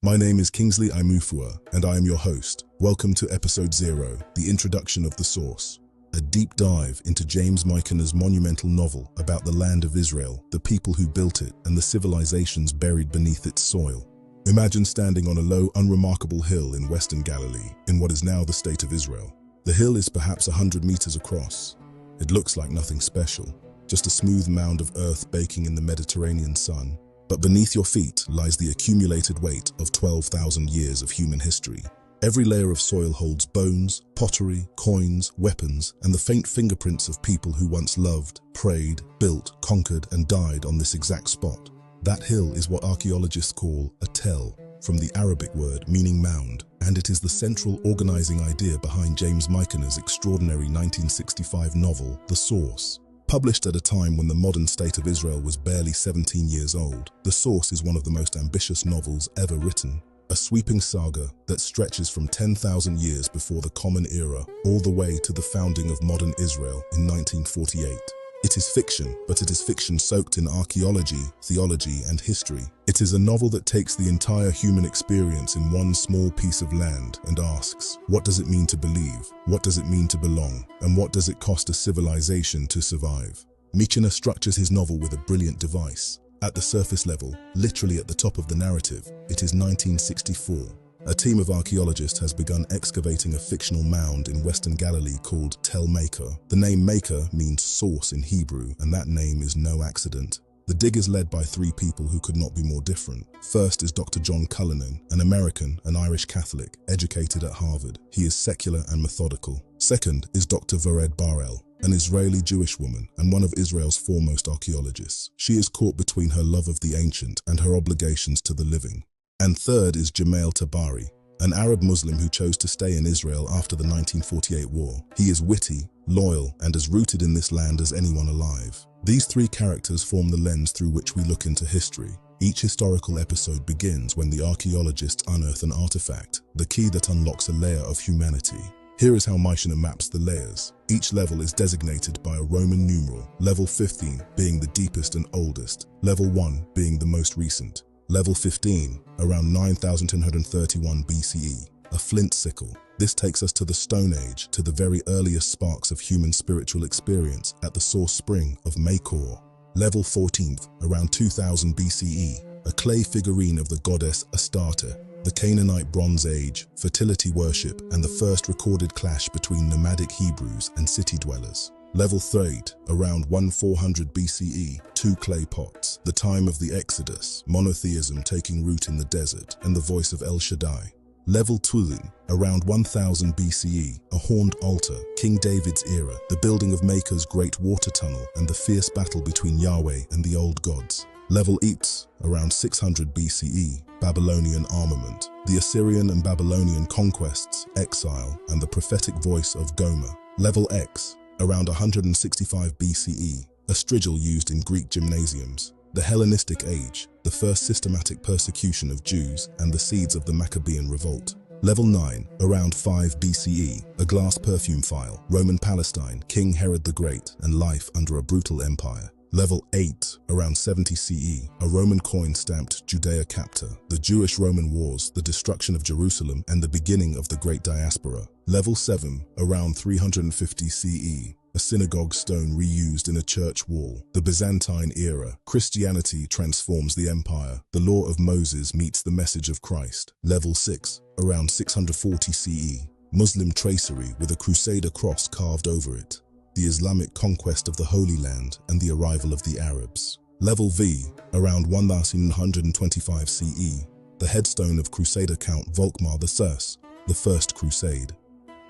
My name is Kingsley Imufua, and I am your host. Welcome to Episode 0, the introduction of the source. A deep dive into James Michener's monumental novel about the land of Israel, the people who built it, and the civilizations buried beneath its soil. Imagine standing on a low, unremarkable hill in western Galilee, in what is now the state of Israel. The hill is perhaps 100 meters across. It looks like nothing special, just a smooth mound of earth baking in the Mediterranean sun. But beneath your feet lies the accumulated weight of 12,000 years of human history. Every layer of soil holds bones, pottery, coins, weapons, and the faint fingerprints of people who once loved, prayed, built, conquered, and died on this exact spot. That hill is what archaeologists call a tell, from the Arabic word meaning mound, and it is the central organizing idea behind James Michener's extraordinary 1965 novel, The Source. Published at a time when the modern state of Israel was barely 17 years old, The Source is one of the most ambitious novels ever written, a sweeping saga that stretches from 10,000 years before the Common Era all the way to the founding of modern Israel in 1948. It is fiction, but it is fiction soaked in archaeology, theology, and history. It is a novel that takes the entire human experience in one small piece of land and asks, what does it mean to believe? What does it mean to belong? And what does it cost a civilization to survive? Michener structures his novel with a brilliant device. At the surface level, literally at the top of the narrative, it is 1964. A team of archaeologists has begun excavating a fictional mound in western Galilee called Tell Makor. The name Makor means source in Hebrew, and that name is no accident. The dig is led by three people who could not be more different. First is Dr. John Cullinan, an American and Irish Catholic, educated at Harvard. He is secular and methodical. Second is Dr. Vered Barel, an Israeli Jewish woman and one of Israel's foremost archaeologists. She is caught between her love of the ancient and her obligations to the living. And third is Jamail Tabari, an Arab Muslim who chose to stay in Israel after the 1948 war. He is witty, loyal, and as rooted in this land as anyone alive. These three characters form the lens through which we look into history. Each historical episode begins when the archaeologists unearth an artifact, the key that unlocks a layer of humanity. Here is how Michener maps the layers. Each level is designated by a Roman numeral, level 15 being the deepest and oldest, level 1 being the most recent. Level 15, around 9,231 BCE, a flint sickle. This takes us to the Stone Age, to the very earliest sparks of human spiritual experience at the source spring of Makor. Level 14th, around 2000 BCE, a clay figurine of the goddess Astarte, the Canaanite Bronze Age, fertility worship, and the first recorded clash between nomadic Hebrews and city dwellers. Level 3, around 1400 BCE, two clay pots, the time of the Exodus, monotheism taking root in the desert, and the voice of El Shaddai. Level 2, around 1000 BCE, a horned altar, King David's era, the building of Makor's great water tunnel, and the fierce battle between Yahweh and the old gods. Level 8, around 600 BCE, Babylonian armament, the Assyrian and Babylonian conquests, exile, and the prophetic voice of Gomer. Level X, around 165 BCE, a strigil used in Greek gymnasiums. The Hellenistic Age, the first systematic persecution of Jews and the seeds of the Maccabean revolt. Level 9, around 5 BCE, a glass perfume phial, Roman Palestine, King Herod the Great, and life under a brutal empire. Level 8, around 70 CE, a Roman coin stamped Judea Capta, the Jewish-Roman Wars, the destruction of Jerusalem, and the beginning of the Great Diaspora. Level 7, around 350 CE, a synagogue stone reused in a church wall. The Byzantine era, Christianity transforms the empire. The law of Moses meets the message of Christ. Level 6, around 640 CE, Muslim tracery with a Crusader cross carved over it. The Islamic conquest of the Holy Land and the arrival of the Arabs. Level V, around 1125 CE, the headstone of Crusader Count Volkmar I, the First Crusade.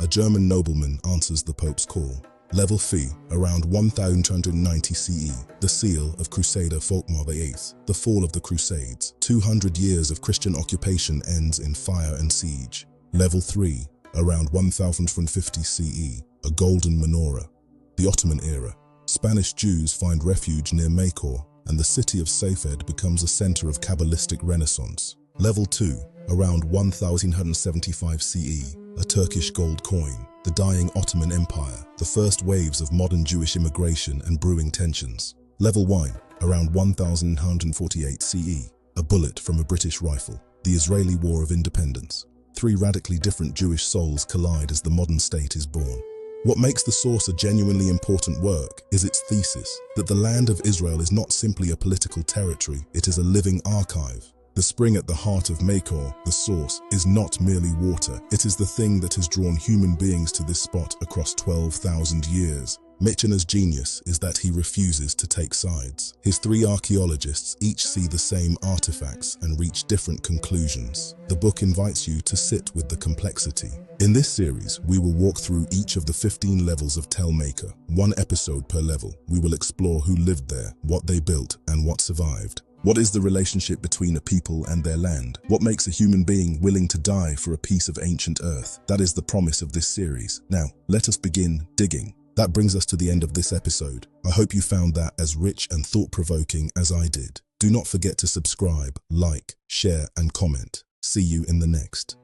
A German nobleman answers the Pope's call. Level Phi, around 1290 CE, the seal of Crusader Volkmar VIII, the fall of the Crusades. 200 years of Christian occupation ends in fire and siege. Level 3, around 1050 CE, a golden menorah. The Ottoman era. Spanish Jews find refuge near Makor, and the city of Safed becomes a center of Kabbalistic renaissance. Level 2, around 1175 CE, a Turkish gold coin. The dying Ottoman Empire, the first waves of modern Jewish immigration and brewing tensions. Level 1, around 1148 CE, a bullet from a British rifle. The the Israeli War of Independence. Three radically different Jewish souls collide as the modern state is born. What makes the source a genuinely important work is its thesis that the land of Israel is not simply a political territory, it is a living archive. The spring at the heart of Makor, the source, is not merely water, it is the thing that has drawn human beings to this spot across 12,000 years. Michener's genius is that he refuses to take sides. His three archaeologists each see the same artifacts and reach different conclusions. The book invites you to sit with the complexity. In this series, we will walk through each of the 15 levels of Tell Makor, one episode per level. We will explore who lived there, what they built, and what survived. What is the relationship between a people and their land? What makes a human being willing to die for a piece of ancient earth? That is the promise of this series. Now, let us begin digging. That brings us to the end of this episode. I hope you found that as rich and thought-provoking as I did. Do not forget to subscribe, like, share, and comment. See you in the next.